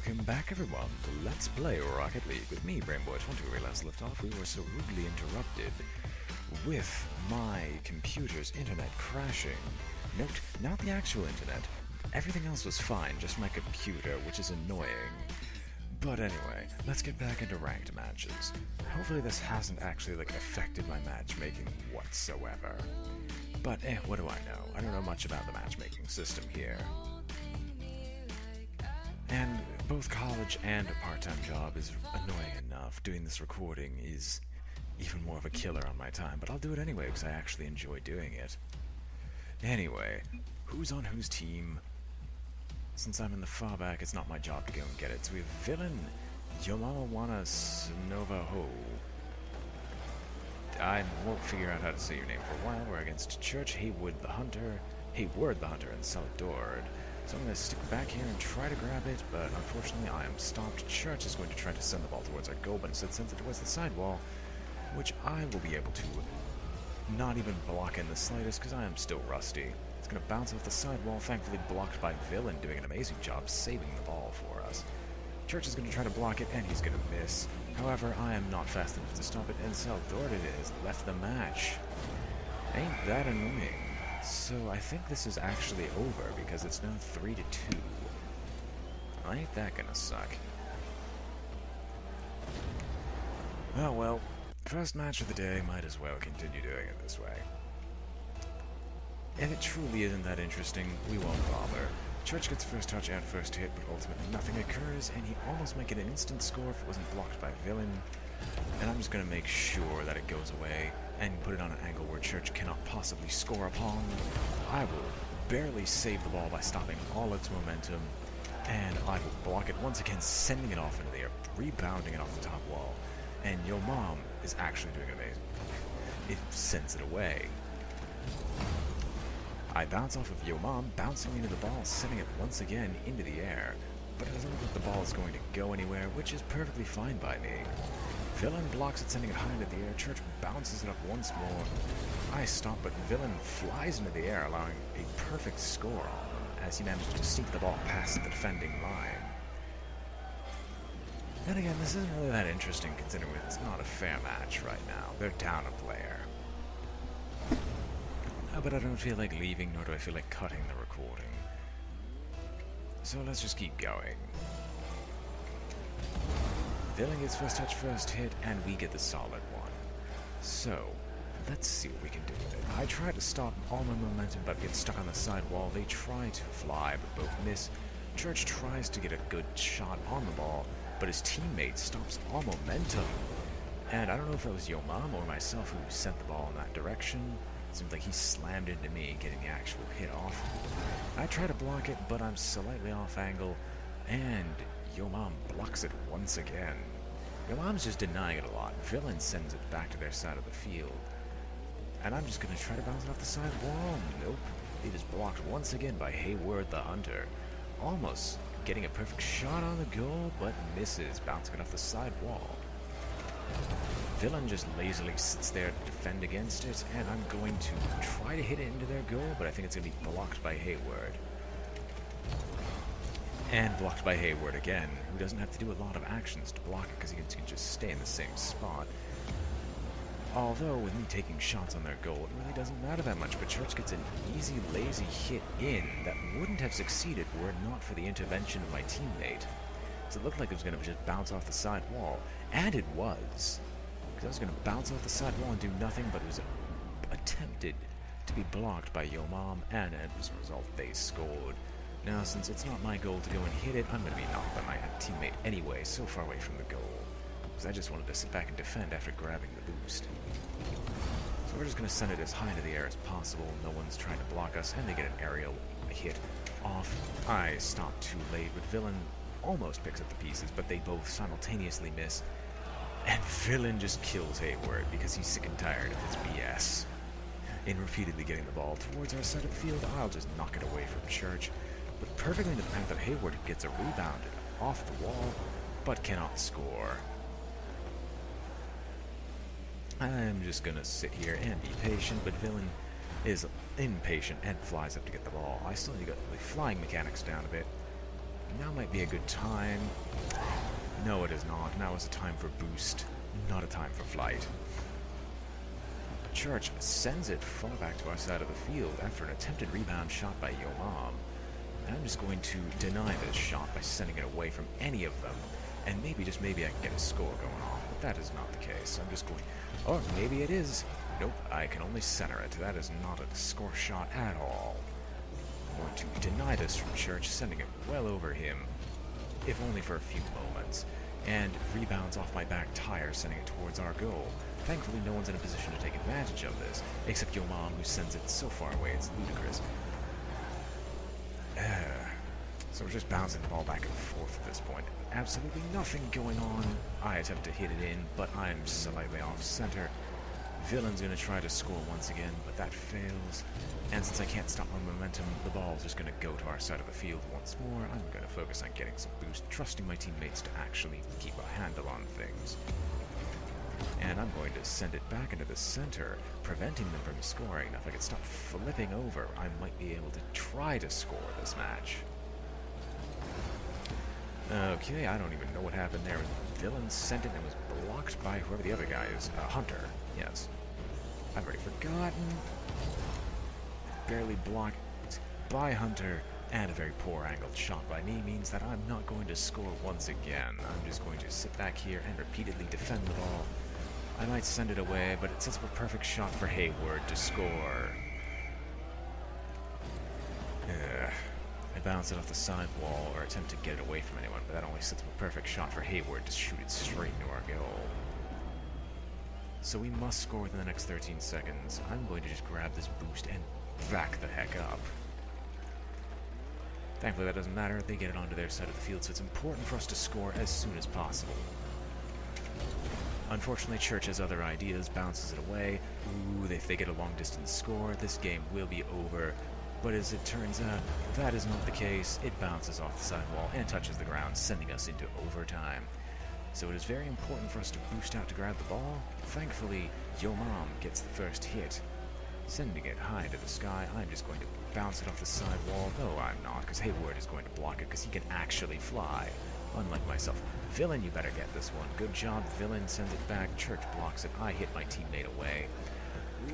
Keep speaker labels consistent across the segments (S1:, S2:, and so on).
S1: welcome back everyone to Let's Play Rocket League with me, BrainBoy. Where we last left off, we were so rudely interrupted with my computer's internet crashing. Note, not the actual internet. Everything else was fine, just my computer, which is annoying. But anyway, let's get back into ranked matches. Hopefully this hasn't actually, affected my matchmaking whatsoever. But, what do I know? I don't know much about the matchmaking system here. And both college and a part-time job is annoying enough. Doing this recording is even more of a killer on my time, but I'll do it anyway because I actually enjoy doing it. Anyway, who's on whose team? Since I'm in the far back, it's not my job to go and get it. So we have Villain, Yomalawana Navajo. I won't figure out how to say your name for a while. We're against Church, Hayward the Hunter, and Salvador. So I'm going to stick back here and try to grab it, but unfortunately I am stopped. Church is going to try to send the ball towards our goal, but instead sends it towards the sidewall, which I will be able to not even block in the slightest because I am still rusty. It's going to bounce off the sidewall, thankfully blocked by Villain, doing an amazing job saving the ball for us. Church is going to try to block it, and he's going to miss. However, I am not fast enough to stop it, and Salvador has left the match. Ain't that annoying? So I think this is actually over because it's now 3-2. Ain't that gonna suck? Oh well, first match of the day, might as well continue doing it this way. If it truly isn't that interesting, we won't bother. Church gets first touch and first hit, but ultimately nothing occurs, and he almost might get an instant score if it wasn't blocked by Villain. And I'm just going to make sure that it goes away and put it on an angle where Church cannot possibly score upon. I will barely save the ball by stopping all its momentum, and I will block it once again, sending it off into the air, rebounding it off the top wall. And Yo Mom is actually doing amazing. It sends it away. I bounce off of Yo Mom, bouncing into the ball, sending it once again into the air. But it doesn't look like the ball is going to go anywhere, which is perfectly fine by me. Villain blocks it, sending it high into the air. Church bounces it up once more. I stop, but Villain flies into the air, allowing a perfect score on him as he manages to sneak the ball past the defending line. Then again, this isn't really that interesting considering it's not a fair match right now. They're down a player. But I don't feel like leaving, nor do I feel like cutting the recording. So let's just keep going. Villain gets first touch, first hit, and we get the solid one. So, let's see what we can do with it. I try to stop all my momentum, but get stuck on the side wall. They try to fly, but both miss. Church tries to get a good shot on the ball, but his teammate stops all momentum. And I don't know if it was Yo Mom or myself who sent the ball in that direction. It seems like he slammed into me, getting the actual hit off. I try to block it, but I'm slightly off angle, and Yo Mom blocks it once again. Yo Mom's just denying it a lot. Villain sends it back to their side of the field. And I'm just going to try to bounce it off the side wall. Nope. It is blocked once again by Hayward the Hunter. Almost getting a perfect shot on the goal, but misses, bouncing it off the side wall. Villain just lazily sits there to defend against it, and I'm going to try to hit it into their goal, but I think it's going to be blocked by Hayward. And blocked by Hayward again, who doesn't have to do a lot of actions to block it because he can just stay in the same spot. Although, with me taking shots on their goal, it really doesn't matter that much, but Church gets an easy, lazy hit in that wouldn't have succeeded were it not for the intervention of my teammate. So it looked like it was going to just bounce off the side wall, and it was. Because I was going to bounce off the side wall and do nothing, but it was attempted to be blocked by Yo Mom, and as a result, they scored. Now, since it's not my goal to go and hit it, I'm going to be knocked by my teammate anyway, so far away from the goal. Because I just wanted to sit back and defend after grabbing the boost. So we're just going to send it as high into the air as possible. No one's trying to block us, and they get an aerial hit off. I stop too late, but Villain almost picks up the pieces, but they both simultaneously miss. And Villain just kills Hayward because he's sick and tired of his BS. In repeatedly getting the ball towards our side of the field, I'll just knock it away from Church, but perfectly into the path of Hayward, who gets a rebound off the wall, but cannot score. I'm just gonna sit here and be patient, but Villain is impatient and flies up to get the ball. I still need to get the flying mechanics down a bit. Now might be a good time. No, it is not. Now is a time for boost, not a time for flight. Church sends it far back to our side of the field after an attempted rebound shot by Yo Mom. And I'm just going to deny this shot by sending it away from any of them. And maybe, just maybe, I can get a score going on. But that is not the case. I'm just going... Or maybe it is. Nope, I can only center it. That is not a score shot at all. I'm going to deny this from Church, sending it well over him. If only for a few moments. And rebounds off my back tire, sending it towards our goal. Thankfully, no one's in a position to take advantage of this, except Yo Mom, who sends it so far away it's ludicrous. So we're just bouncing the ball back and forth at this point. Absolutely nothing going on. I attempt to hit it in, but I'm slightly off center. Villain's going to try to score once again, but that fails. And since I can't stop my momentum, the ball's just going to go to our side of the field once more. I'm going to focus on getting some boost, trusting my teammates to actually keep a handle on things. And I'm going to send it back into the center, preventing them from scoring. Now, if I could stop flipping over, I might be able to try to score this match. Okay, I don't even know what happened there. Villain sent it and was blocked by whoever the other guy is. Hunter, yes. I've already forgotten. Barely blocked by Hunter, and a very poor angled shot by me means that I'm not going to score once again. I'm just going to sit back here and repeatedly defend the ball. I might send it away, but it sets up a perfect shot for Hayward to score. I bounce it off the side wall or attempt to get it away from anyone, but that only sets up a perfect shot for Hayward to shoot it straight into our goal. So we must score within the next 13 seconds. I'm going to just grab this boost and back the heck up. Thankfully that doesn't matter, they get it onto their side of the field, so it's important for us to score as soon as possible. Unfortunately, Church has other ideas, bounces it away. Ooh, if they get a long-distance score, this game will be over. But as it turns out, that is not the case. It bounces off the sidewall and touches the ground, sending us into overtime. So it is very important for us to boost out to grab the ball. Thankfully, Yo Mom gets the first hit, sending it high into the sky. I'm just going to bounce it off the sidewall. No, I'm not, because Hayward is going to block it because he can actually fly. Unlike myself. Villain, you better get this one. Good job, Villain sends it back. Church blocks it. I hit my teammate away.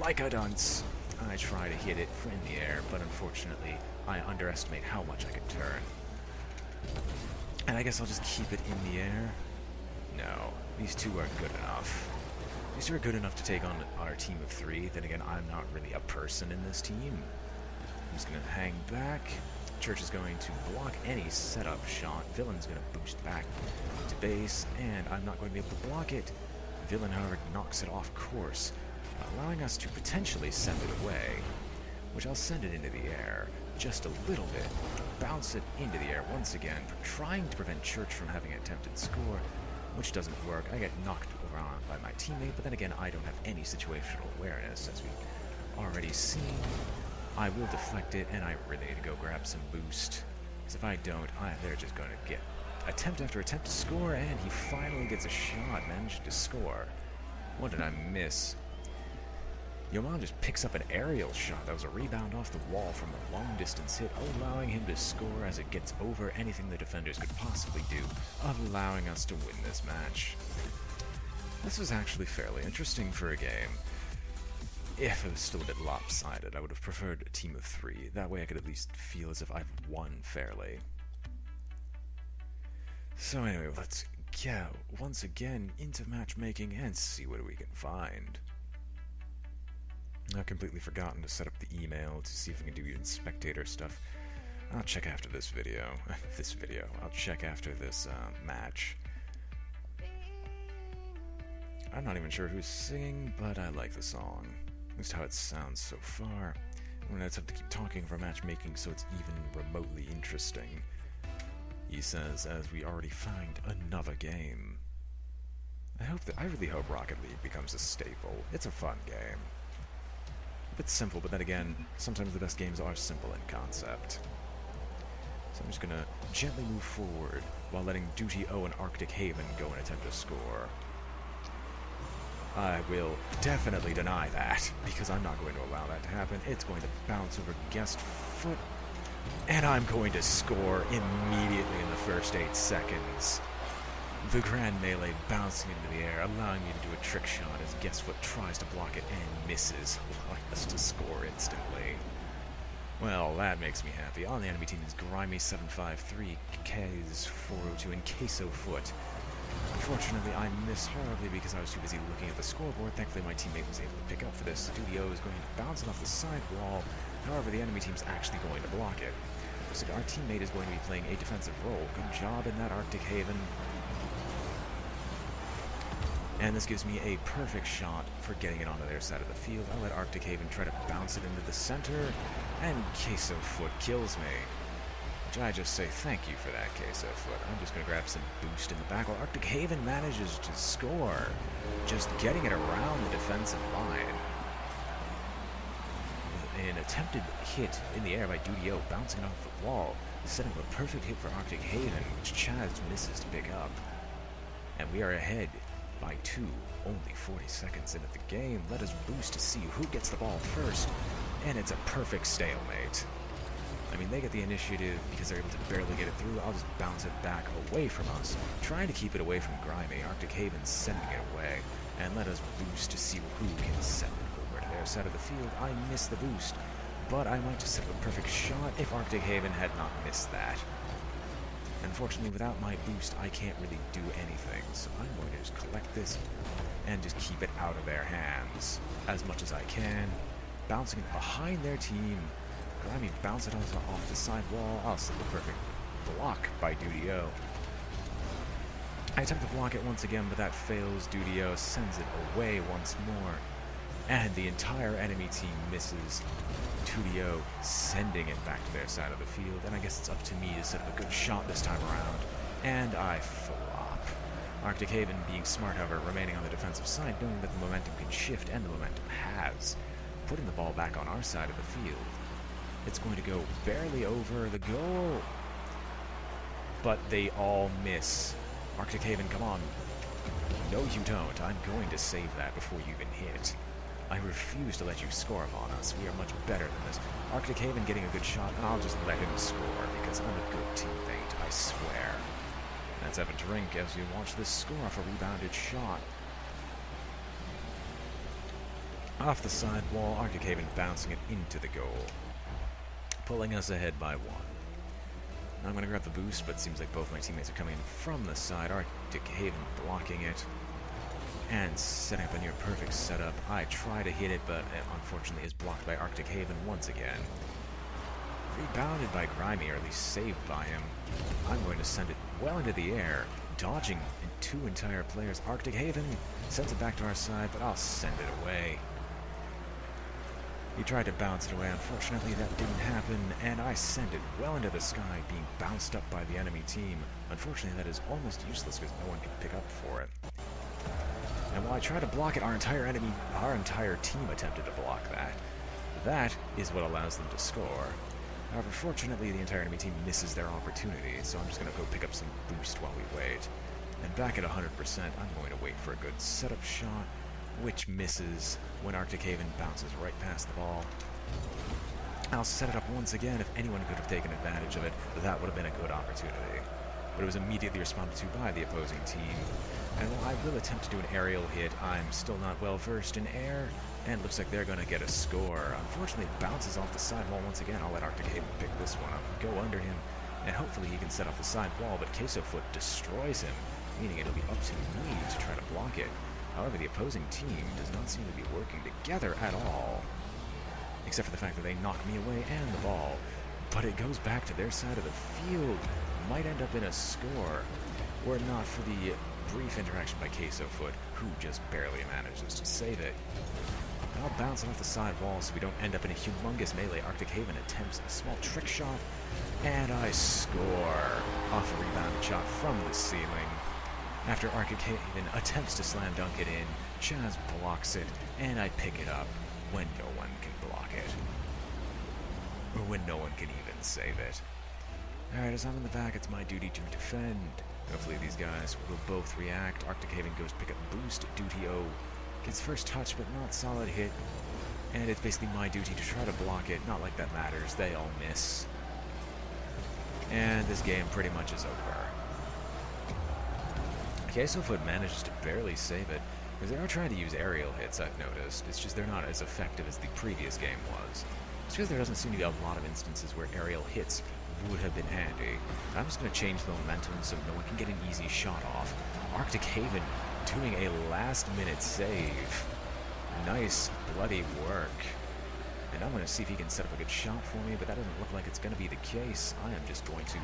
S1: Like a dunce. I try to hit it from the air, but unfortunately, I underestimate how much I can turn. And I guess I'll just keep it in the air. No, these two are good enough. These two are good enough to take on our team of 3. Then again, I'm not really a person in this team. I'm just going to hang back. Church is going to block any setup shot. Villain's going to boost back to base, and I'm not going to be able to block it. Villain, however, knocks it off course, allowing us to potentially send it away, which I'll send it into the air just a little bit, bounce it into the air once again, trying to prevent Church from having an attempted score, which doesn't work. I get knocked around by my teammate, but then again, I don't have any situational awareness, as we've already seen. I will deflect it, and I really need to go grab some boost. Because if I don't, they're just going to get attempt after attempt to score, and he finally gets a shot, managed to score. What did I miss? Yo Mom just picks up an aerial shot. That was a rebound off the wall from a long-distance hit, allowing him to score as it gets over anything the defenders could possibly do, allowing us to win this match. This was actually fairly interesting for a game. If it was still a bit lopsided, I would have preferred a team of 3. That way I could at least feel as if I've won fairly. So anyway, let's get once again into matchmaking and see what we can find. I've completely forgotten to set up the email to see if we can do even spectator stuff. I'll check after this video. I'll check after this match. I'm not even sure who's singing, but I like the song. At least how it sounds so far. I'm going to attempt to keep talking for matchmaking so it's even remotely interesting. He says, as we already find another game. I really hope Rocket League becomes a staple. It's a fun game. A bit simple, but then again, sometimes the best games are simple in concept. So I'm just going to gently move forward while letting Duty O and Arctic Haven go and attempt to score. I will definitely deny that, because I'm not going to allow that to happen. It's going to bounce over guest foot. And I'm going to score immediately in the first 8 seconds. The Grand Melee bouncing into the air, allowing me to do a trick shot as Guessfoot tries to block it and misses, allowing us to score instantly. Well, that makes me happy. On the enemy team is Grimy753, Kez402, and Quesofoot. Unfortunately, I missed horribly because I was too busy looking at the scoreboard. Thankfully, my teammate was able to pick up for this. Studio is going to bounce it off the side wall. However, the enemy team's actually going to block it. So our teammate is going to be playing a defensive role. Good job in that Arctic Haven. And this gives me a perfect shot for getting it onto their side of the field. I let Arctic Haven try to bounce it into the center, and Quesofoot kills me. Which I just say thank you for that, Quesofoot. I'm just going to grab some boost in the back while Arctic Haven manages to score, just getting it around the defensive line. An attempted hit in the air by Dudio, bouncing off the wall, setting up a perfect hit for Arctic Haven, which Chaz misses to pick up. And we are ahead by 2, only 40 seconds into the game. Let us boost to see who gets the ball first, and it's a perfect stalemate. I mean, they get the initiative because they're able to barely get it through. I'll just bounce it back away from us, trying to keep it away from Grimy. Arctic Haven sending it away, and let us boost to see who can send it over to their side of the field. I missed the boost, but I might just set up a perfect shot if Arctic Haven had not missed that. Unfortunately, without my boost, I can't really do anything, so I'm going to just collect this and just keep it out of their hands as much as I can. Bouncing it behind their team. Grimy bounce it off the side wall. I'll set the perfect block by Dudio. I attempt to block it once again, but that fails. Dudio sends it away once more, and the entire enemy team misses. Dudio sending it back to their side of the field, and I guess it's up to me to set up a good shot this time around, and I flop. Arctic Haven being smart, however, remaining on the defensive side, knowing that the momentum can shift, and the momentum has, putting the ball back on our side of the field. It's going to go barely over the goal, but they all miss. Arctic Haven, come on. No, you don't. I'm going to save that before you even hit. I refuse to let you score upon us. We are much better than this. Arctic Haven getting a good shot, and I'll just let him score because I'm a good teammate, I swear. That's Evan Drink as you watch this score off a rebounded shot. Off the side wall, Arctic Haven bouncing it into the goal, pulling us ahead by 1. Now I'm going to grab the boost, but it seems like both my teammates are coming in from the side. Arctic Haven blocking it and setting up a near perfect setup. I try to hit it, but it unfortunately is blocked by Arctic Haven once again. Rebounded by Grimy, or at least saved by him. I'm going to send it well into the air, dodging 2 entire players. Arctic Haven sends it back to our side, but I'll send it away. He tried to bounce it away. Unfortunately, that didn't happen, and I sent it well into the sky, being bounced up by the enemy team. Unfortunately, that is almost useless because no one can pick up for it. And while I try to block it, our entire team attempted to block that. That is what allows them to score. However, fortunately, the entire enemy team misses their opportunity, so I'm just going to go pick up some boost while we wait. And back at 100%, I'm going to wait for a good setup shot, which misses when Arctic Haven bounces right past the ball. I'll set it up once again. If anyone could have taken advantage of it, that would have been a good opportunity. But it was immediately responded to by the opposing team. And while I will attempt to do an aerial hit, I'm still not well versed in air, and it looks like they're going to get a score. Unfortunately, it bounces off the side wall once again. I'll let Arctic Haven pick this one up, go under him, and hopefully he can set off the side wall, but Quesofoot destroys him, meaning it'll be up to me to try to block it. However, the opposing team does not seem to be working together at all, except for the fact that they knock me away and the ball, but it goes back to their side of the field. Might end up in a score, were it not for the brief interaction by Quesofoot, who just barely manages to save it. I'll bounce it off the side wall so we don't end up in a humongous melee. Arctic Haven attempts a small trick shot, and I score off a rebounded shot from the ceiling. After Arctic Haven attempts to slam dunk it in, Chaz blocks it, and I pick it up when no one can block it. Or when no one can even save it. Alright, as I'm in the back, it's my duty to defend. Hopefully these guys will both react. Arctic Haven goes pick up boost. Duty-O gets first touch, but not solid hit. And it's basically my duty to try to block it. Not like that matters. They all miss. and this game pretty much is over. Quesofoot manages to barely save it, because they are trying to use aerial hits, I've noticed. It's just they're not as effective as the previous game was. It's because there doesn't seem to be a lot of instances where aerial hits would have been handy. I'm just going to change the momentum so no one can get an easy shot off. Arctic Haven doing a last-minute save. Nice bloody work. And I'm going to see if he can set up a good shot for me, but that doesn't look like it's going to be the case. I am just going to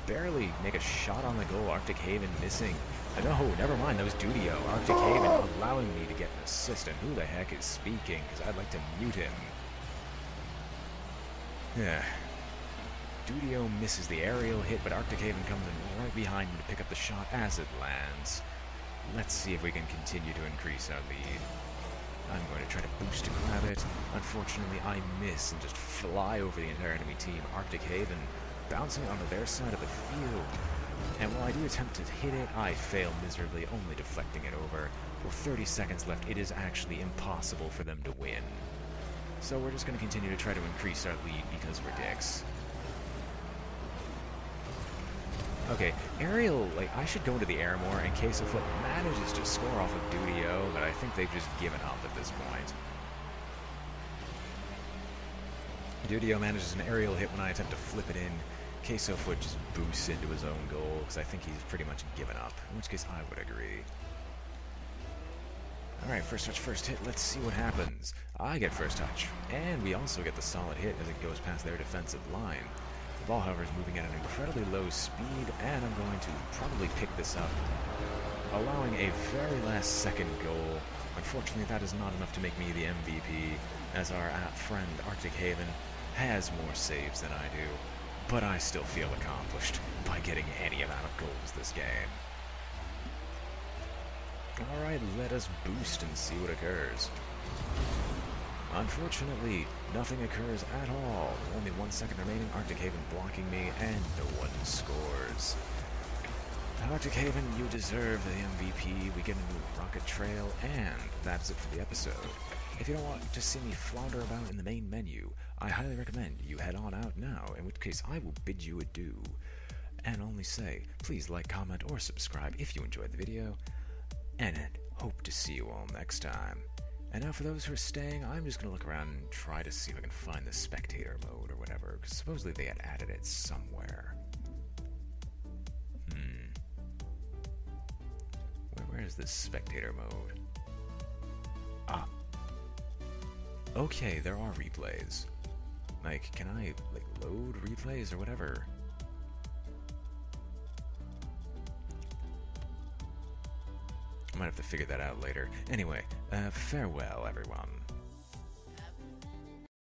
S1: barely make a shot on the goal. Arctic Haven missing. No, never mind, that was Dudio. Arctic Haven allowing me to get an assist, and who the heck is speaking, because I'd like to mute him. Yeah. Dudio misses the aerial hit, but Arctic Haven comes in right behind him to pick up the shot as it lands. Let's see if we can continue to increase our lead. I'm going to try to boost to grab it. Unfortunately, I miss and just fly over the entire enemy team. Arctic Haven bouncing onto their side of the field. And while I do attempt to hit it, I fail miserably, only deflecting it over. With 30 seconds left, it is actually impossible for them to win. So we're just going to continue to try to increase our lead because we're dicks. Okay, aerial, I should go into the air more, and Quesofoot manages to score off of Dudio, but I think they've just given up at this point. Dudio manages an aerial hit when I attempt to flip it in. Quesofoot just boosts into his own goal, because I think he's pretty much given up, in which case I would agree. Alright, first touch, first hit, let's see what happens. I get first touch, and we also get the solid hit as it goes past their defensive line. The ball, however, is moving at an incredibly low speed, and I'm going to probably pick this up, allowing a very last-second goal. Unfortunately, that is not enough to make me the MVP, as our friend Arctic Haven has more saves than I do, but I still feel accomplished by getting any amount of goals this game. Alright, let us boost and see what occurs. Unfortunately, nothing occurs at all. Only 1 second remaining, Arctic Haven blocking me, and no one scores. Arctic Haven, you deserve the MVP. We get a new rocket trail, and that's it for the episode. If you don't want to see me flounder about in the main menu, I highly recommend you head on out now, in which case I will bid you adieu. And only say, please like, comment, or subscribe if you enjoyed the video, and hope to see you all next time. And now for those who are staying, I'm just going to look around and try to see if I can find the spectator mode or whatever, because supposedly they had added it somewhere. Where is this spectator mode? Ah. Okay, there are replays. Can I, load replays or whatever? I might have to figure that out later. Anyway, farewell, everyone.